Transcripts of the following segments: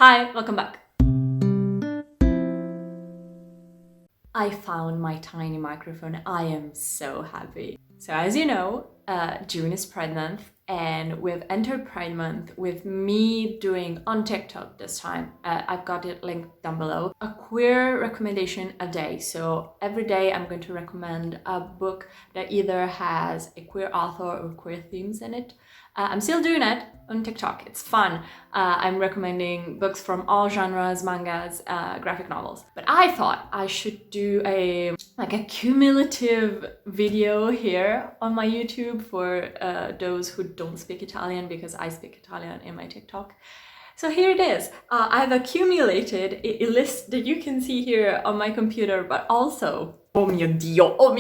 Hi, welcome back. I found my tiny microphone. I am so happy. So as you know, June is Pride Month, and we've entered Pride Month with me doing on TikTok this time. I've got it linked down below. A queer recommendation a day. So every day I'm going to recommend a book that either has a queer author or queer themes in it. I'm still doing it on TikTok. It's fun. I'm recommending books from all genres, mangas, graphic novels. But I thought I should do a cumulative video here on my YouTube for those who don't speak Italian, because I speak Italian in my TikTok. So here it is. I've accumulated a list that you can see here on my computer, but also, oh mio Dio,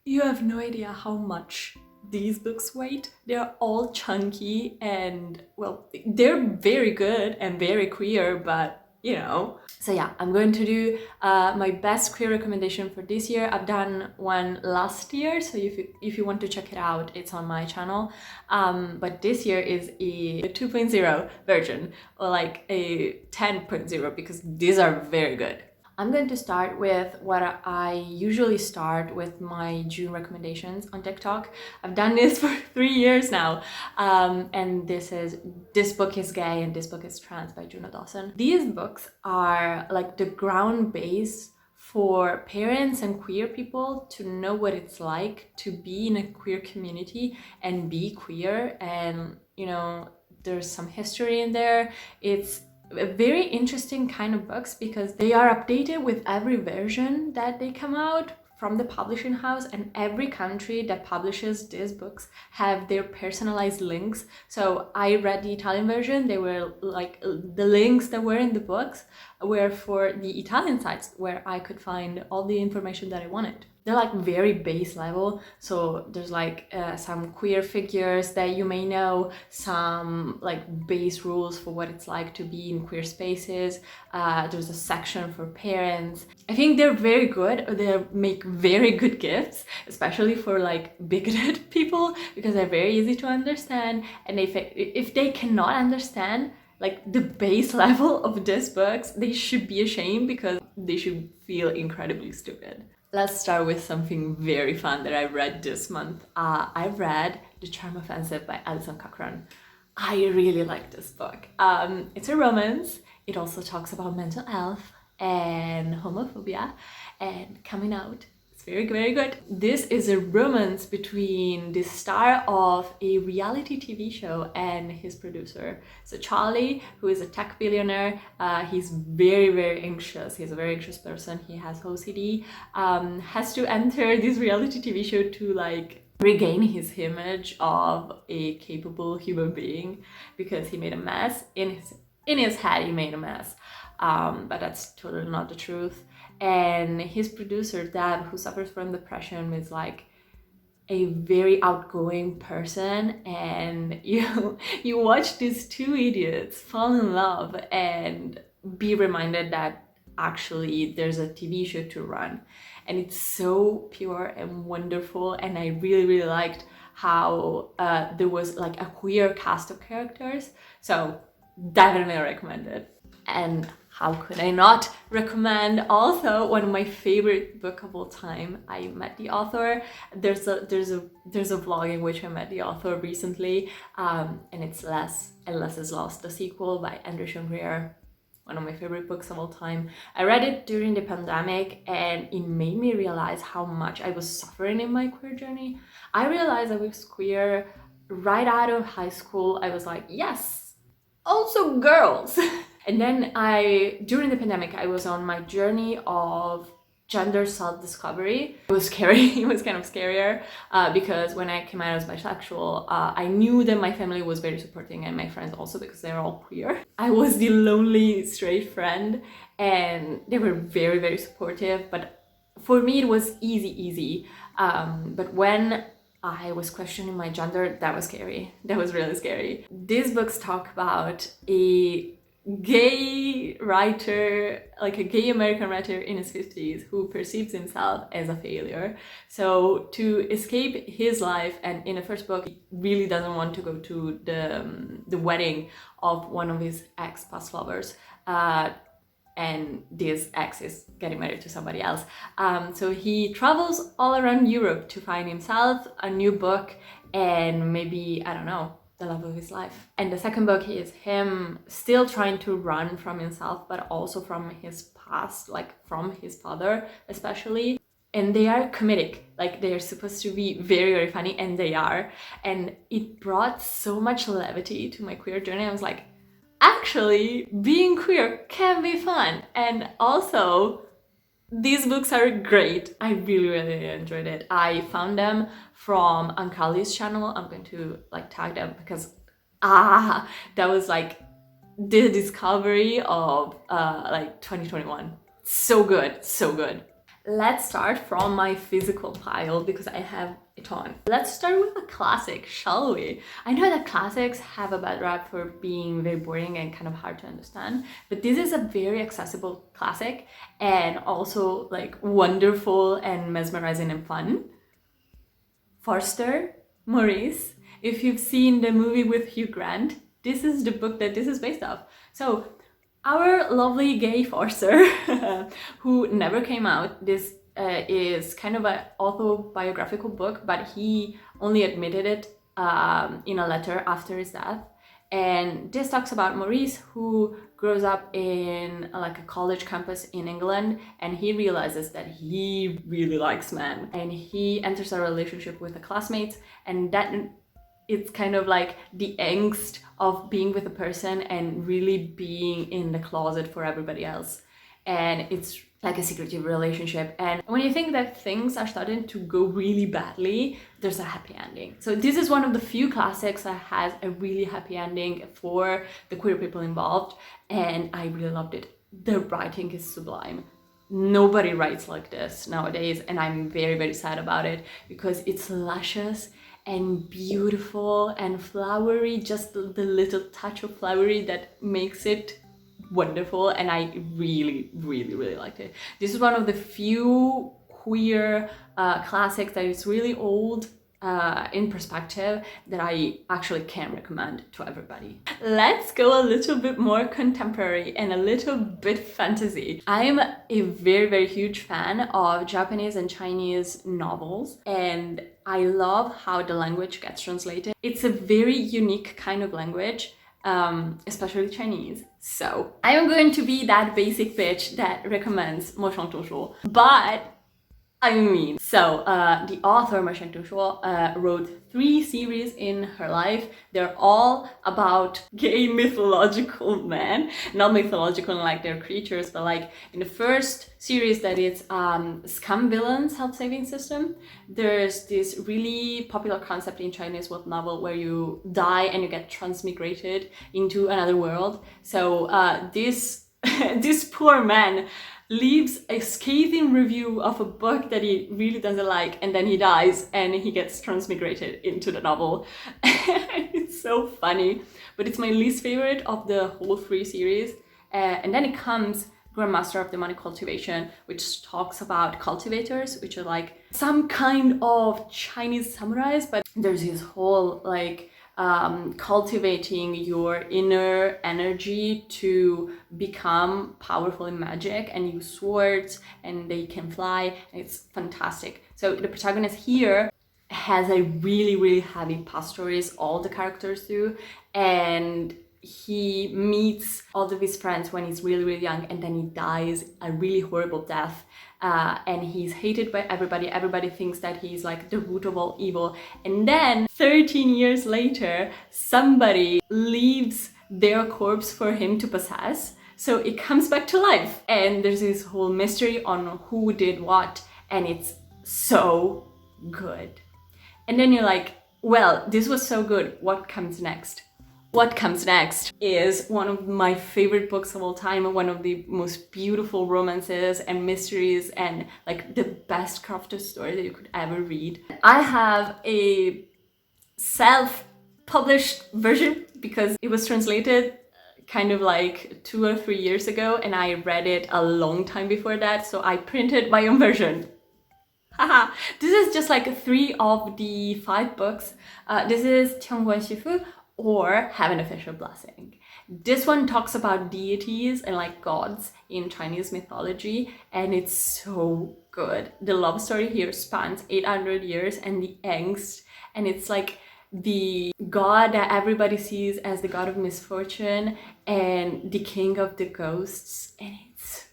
you have no idea how much these books weight. They're all chunky and, well, they're very good and very queer, but you know. So yeah, I'm going to do my best queer recommendation for this year. I've done one last year, so if you want to check it out, it's on my channel. But this year is a 2.0 version, or like a 10.0, because these are very good. I'm going to start with what I usually start with my June recommendations on TikTok. I've done this for 3 years now. And This Book is Gay and This Book is Trans by Juno Dawson. These books are like the ground base for parents and queer people to know what it's like to be in a queer community and be queer. And, you know, there's some history in there. It's very interesting kind of books because they are updated with every version that they come out from the publishing house, and every country that publishes these books have their personalized links. So I read the Italian version. They were like the links that were in the books were for the Italian sites where I could find all the information that I wanted. They're like very base level. So there's like some queer figures that you may know, some like base rules for what it's like to be in queer spaces. There's a section for parents. I think they're very good. They make very good gifts, especially for like bigoted people, because they're very easy to understand. And if they cannot understand like the base level of these books, they should be ashamed, because they should feel incredibly stupid. Let's start with something very fun that I read this month. I read The Charm Offensive by Alison Cochrane. I really like this book. It's a romance. It also talks about mental health and homophobia and coming out. It's very, very good. This is a romance between the star of a reality TV show and his producer. So Charlie, who is a tech billionaire, he's very, very anxious. He's a very anxious person. He has OCD, has to enter this reality TV show to like regain his image of a capable human being, because he made a mess in his head. He made a mess, but that's totally not the truth. And his producer, Deb, who suffers from depression, is like a very outgoing person, and you watch these two idiots fall in love and be reminded that actually there's a TV show to run. And it's so pure and wonderful, and I really, really liked how there was like a queer cast of characters. So definitely recommend it. And how could I not recommend also one of my favorite book of all time, I Met the Author. There's a vlog in which I met the author recently, and it's Less and Less is Lost, the sequel by Andrew Greer. One of my favorite books of all time. I read it during the pandemic, and it made me realize how much I was suffering in my queer journey. I realized I was queer right out of high school. I was like, yes, also girls. And then during the pandemic, I was on my journey of gender self-discovery. It was scary. It was kind of scarier because when I came out as bisexual, I knew that my family was very supporting, and my friends also, because they're all queer. I was the lonely straight friend, and they were very, very supportive. But for me, it was easy. But when I was questioning my gender, that was scary. That was really scary. These books talk about a gay writer, like a gay American writer in his 50s who perceives himself as a failure. So to escape his life, and in the first book, he really doesn't want to go to the wedding of one of his ex past lovers. And this ex is getting married to somebody else. So he travels all around Europe to find himself a new book and maybe, I don't know, the love of his life. And the second book is him still trying to run from himself, but also from his past, like from his father especially. And they are comedic, like they're supposed to be very, very funny, and they are. And it brought so much levity to my queer journey. I was like, actually, being queer can be fun. And also, these books are great. I really, really enjoyed it. I found them from Ankali's channel. I'm going to like tag them because that was like the discovery of like 2021. So good, so good. Let's start from my physical pile because I have a ton. Let's start with a classic, shall we? I know that classics have a bad rap for being very boring and kind of hard to understand, but this is a very accessible classic and also like wonderful and mesmerizing and fun. Forster, Maurice. If you've seen the movie with Hugh Grant, this is the book that this is based off. So our lovely gay Forster, who never came out, this is kind of an autobiographical book, but he only admitted it in a letter after his death. And this talks about Maurice, who grows up in like a college campus in England, and he realizes that he really likes men, and he enters a relationship with a classmate, and that it's kind of like the angst of being with a person and really being in the closet for everybody else. And it's like a secretive relationship. And when you think that things are starting to go really badly, there's a happy ending. So this is one of the few classics that has a really happy ending for the queer people involved. And I really loved it. The writing is sublime. Nobody writes like this nowadays. And I'm very, very sad about it because it's luscious and beautiful and flowery, just the little touch of flowery that makes it wonderful. And I really, really, really liked it. This is one of the few queer classics that is really old in perspective that I actually can recommend to everybody. Let's go a little bit more contemporary and a little bit fantasy. I'm a very, very huge fan of Japanese and Chinese novels, and I love how the language gets translated. It's a very unique kind of language, especially Chinese. So I'm going to be that basic bitch that recommends Mo Shang Tu Shu, but the author Ma Shang-Tu wrote 3 series in her life. They're all about gay mythological men, not mythological like they're creatures, but like in the first series that it's scum villains self-saving system. There's this really popular concept in Chinese web novel where you die and you get transmigrated into another world. So this this poor man leaves a scathing review of a book that he really doesn't like, and then he dies and he gets transmigrated into the novel. It's so funny, but it's my least favorite of the whole 3 series. And then it comes Grandmaster of Demonic Cultivation, which talks about cultivators, which are like some kind of Chinese samurais, but there's this whole like cultivating your inner energy to become powerful in magic and use swords, and they can fly, and it's fantastic. So the protagonist here has a really, really heavy past stories, all the characters do, and he meets all of his friends when he's really, really young, and then he dies a really horrible death. And he's hated by everybody. Everybody thinks that he's like the root of all evil. And then 13 years later, somebody leaves their corpse for him to possess. So it comes back to life. And there's this whole mystery on who did what. And it's so good. And then you're like, well, this was so good. What comes next? What comes next is one of my favorite books of all time, one of the most beautiful romances and mysteries and like the best crafted story that you could ever read. I have a self-published version because it was translated kind of like 2 or 3 years ago, and I read it a long time before that, so I printed my own version. Haha, this is just like 3 of the 5 books. This is Tiangguan Shifu or Have an Official Blessing. This one talks about deities and like gods in Chinese mythology, and it's so good. The love story here spans 800 years and the angst, and it's like the god that everybody sees as the god of misfortune and the king of the ghosts, and it's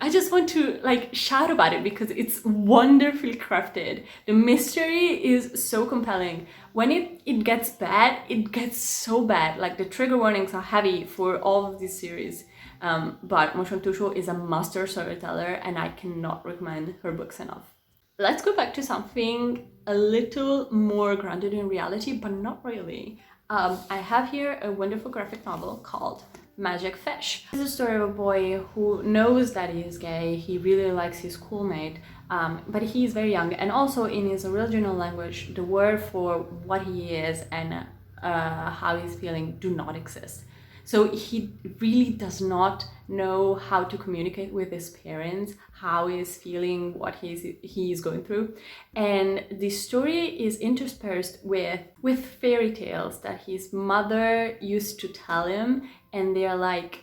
I just want to like shout about it because it's wonderfully crafted. The mystery is so compelling. When it gets bad, it gets so bad. Like the trigger warnings are heavy for all of this series. But Moshon Tusho is a master storyteller, and I cannot recommend her books enough. Let's go back to something a little more grounded in reality, but not really. I have here a wonderful graphic novel called Magic Fish. It's a story of a boy who knows that he is gay, he really likes his schoolmate, but he is very young, and also in his original language, the word for what he is and how he's feeling do not exist. So he really does not know how to communicate with his parents, how he's feeling, what he's going through. And the story is interspersed with fairy tales that his mother used to tell him, and they're like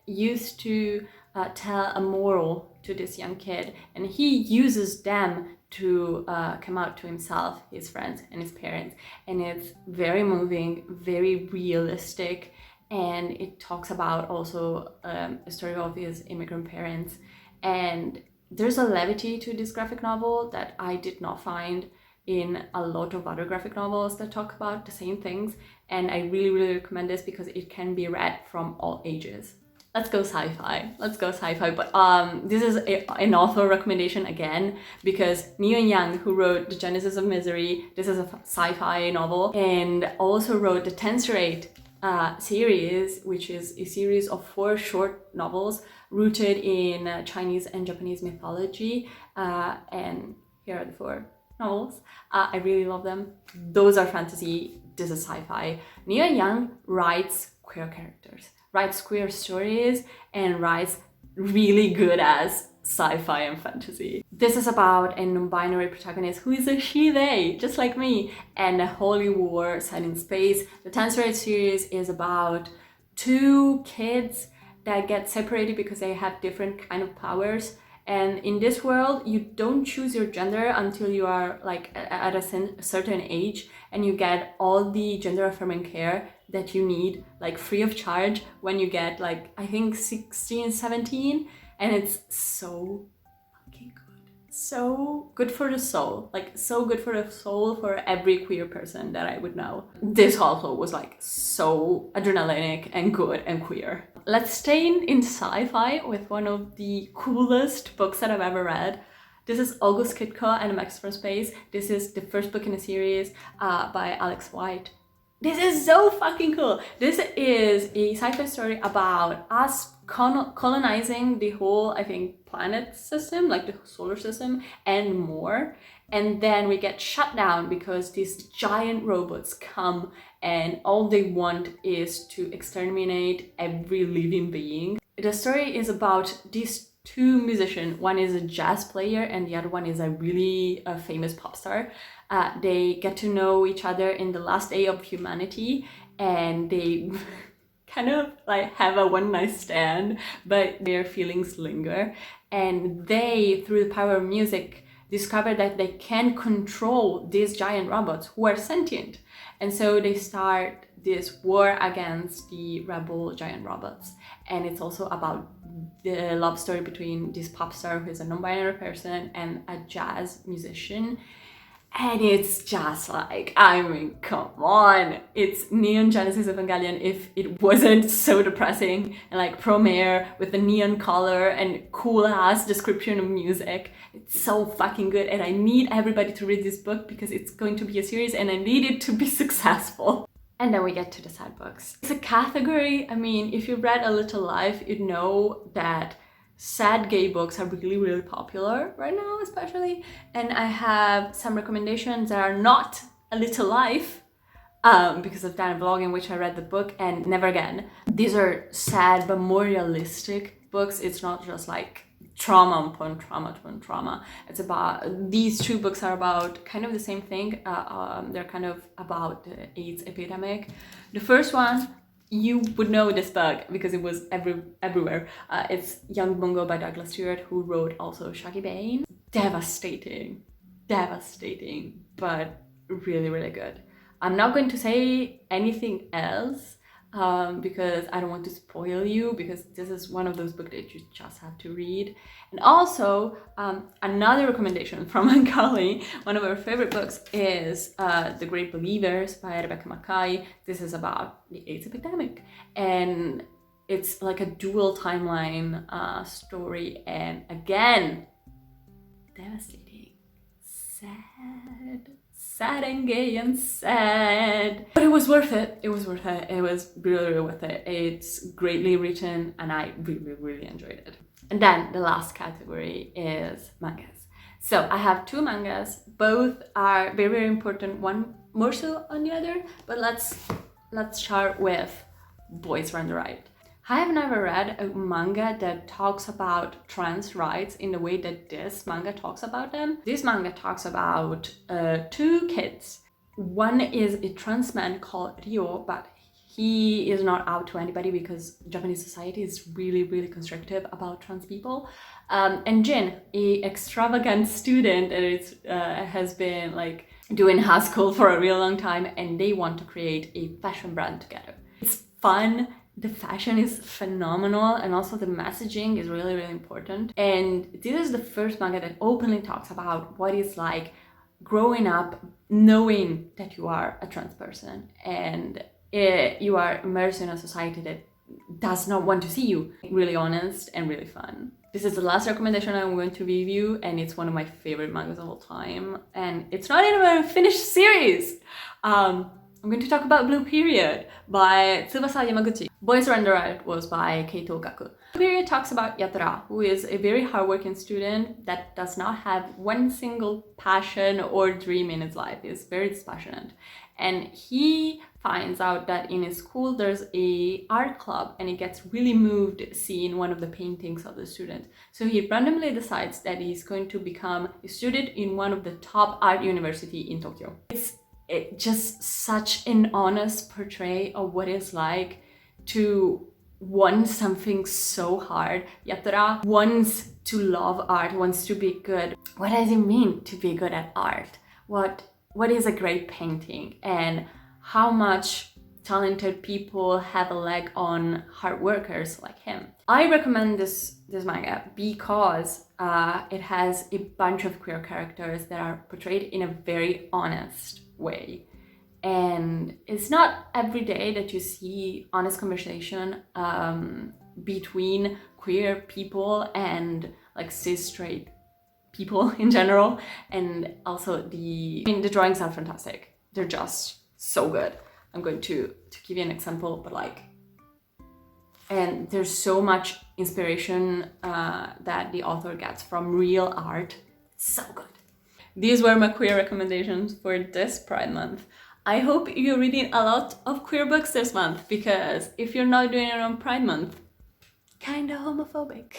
used to tell a moral to this young kid, and he uses them to come out to himself, his friends, and his parents. And it's very moving, very realistic, and it talks about also a story of his immigrant parents. And there's a levity to this graphic novel that I did not find in a lot of other graphic novels that talk about the same things, and I really, really recommend this because it can be read from all ages. Let's go sci-fi. But this is an author recommendation again, because Neon Young, who wrote The Genesis of Misery, this is a sci-fi novel, and also wrote the Tenserate series, which is a series of 4 short novels rooted in Chinese and Japanese mythology. And here are the 4 novels. I really love them. Those are fantasy, this is sci-fi. Neon Young writes queer characters, writes queer stories, and writes really good as sci-fi and fantasy. This is about a non-binary protagonist who is a she-they, just like me, and a holy war set in space. The Tenserate series is about 2 kids that get separated because they have different kind of powers. And in this world, you don't choose your gender until you are like at a certain age, and you get all the gender affirming care that you need, like free of charge when you get like, I think 16, 17. And it's so fucking good. So good for the soul. Like so good for the soul for every queer person that I would know. This also was like so adrenalinic and good and queer. Let's stay in sci-fi with one of the coolest books that I've ever read. This is August Kitka and a Max from Space. This is the first book in a series by Alex White. This is so fucking cool. This is a sci-fi story about us colonizing the whole, I think, planet system, like the solar system and more. And then we get shut down because these giant robots come and all they want is to exterminate every living being. The story is about these 2 musicians. One is a jazz player and the other one is a really famous pop star. They get to know each other in the last day of humanity, and they kind of like have a one-night stand, but their feelings linger. And they, through the power of music, discover that they can control these giant robots who are sentient. And so they start this war against the rebel giant robots. And it's also about the love story between this pop star who is a non-binary person and a jazz musician. And it's just like, I mean, come on. It's Neon Genesis Evangelion if it wasn't so depressing, and like Promare with the neon color and cool ass description of music. It's so fucking good, and I need everybody to read this book because it's going to be a series and I need it to be successful. And then we get to the sad books. It's a category, I mean, if you read A Little Life, you'd know that sad gay books are really, really popular right now, especially. And I have some recommendations that are not A Little Life, because I've done a vlog in which I read the book and never again. These are sad but more realistic books. It's not just like trauma upon trauma upon trauma. It's about, these two books are about kind of the same thing. They're kind of about the AIDS epidemic. The first one, you would know this book because it was everywhere. It's Young Bungo by Douglas Stewart, who wrote also Shaggy Bane. Devastating, but really, really good. I'm not going to say anything else because I don't want to spoil you, because this is one of those books that you just have to read. And also, another recommendation from Macaulay, one of our favorite books, is The Great Believers by Rebecca Mackay. This is about the AIDS epidemic, and it's like a dual timeline story, and again, devastating, sad and gay and sad, but it was worth it. It was really worth it. It's greatly written and I really enjoyed it. And then the last category is mangas. So I have two mangas. Both are very important, one more so on the other, but let's start with Boys Run the Riot. I have never read a manga that talks about trans rights in the way that this manga talks about them. This manga talks about two kids. One is a trans man called Ryo, but he is not out to anybody because Japanese society is really constrictive about trans people. And Jin, a extravagant student that has been like doing high school for a real long time, and they want to create a fashion brand together. It's fun. The fashion is phenomenal, and also the messaging is really important. And this is the first manga that openly talks about what it's like growing up knowing that you are a trans person and you are immersed in a society that does not want to see you. Really honest and really fun. This is the last recommendation I'm going to review, and it's one of my favorite mangas of all time, and it's not even a finished series. I'm going to talk about Blue Period by Tsubasa Yamaguchi. Boys Run the Riot was by Keito Okaku. Blue Period talks about Yatara, who is a very hardworking student that does not have one single passion or dream in his life. He's very dispassionate. And he finds out that in his school there's a art club, and he gets really moved seeing one of the paintings of the student. So he randomly decides that he's going to become a student in one of the top art university in Tokyo. It's just such an honest portray of what it's like to want something so hard. Yatara wants to love art, wants to be good. What does it mean to be good at art? What is a great painting, and how much talented people have a leg on hard workers like him? I recommend this manga because it has a bunch of queer characters that are portrayed in a very honest way. And it's not every day that you see honest conversation between queer people and like cis straight people in general. And also the drawings are fantastic. They're just so good. I'm going to give you an example, but like, and there's so much inspiration that the author gets from real art. So good. These were my queer recommendations for this Pride Month. I hope you're reading a lot of queer books this month, because if you're not doing it on Pride Month, kinda homophobic.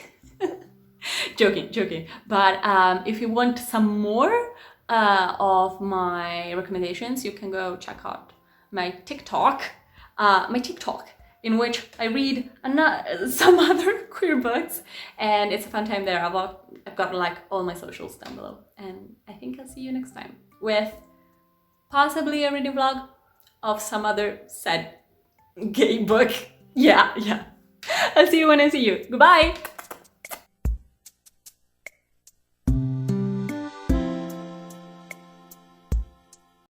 Joking. But if you want some more of my recommendations, you can go check out my TikTok, in which I read some other queer books, and it's a fun time there. I've got like all my socials down below, and I think I'll see you next time with possibly a reading vlog of some other sad gay book. Yeah. I'll see you when I see you. Goodbye!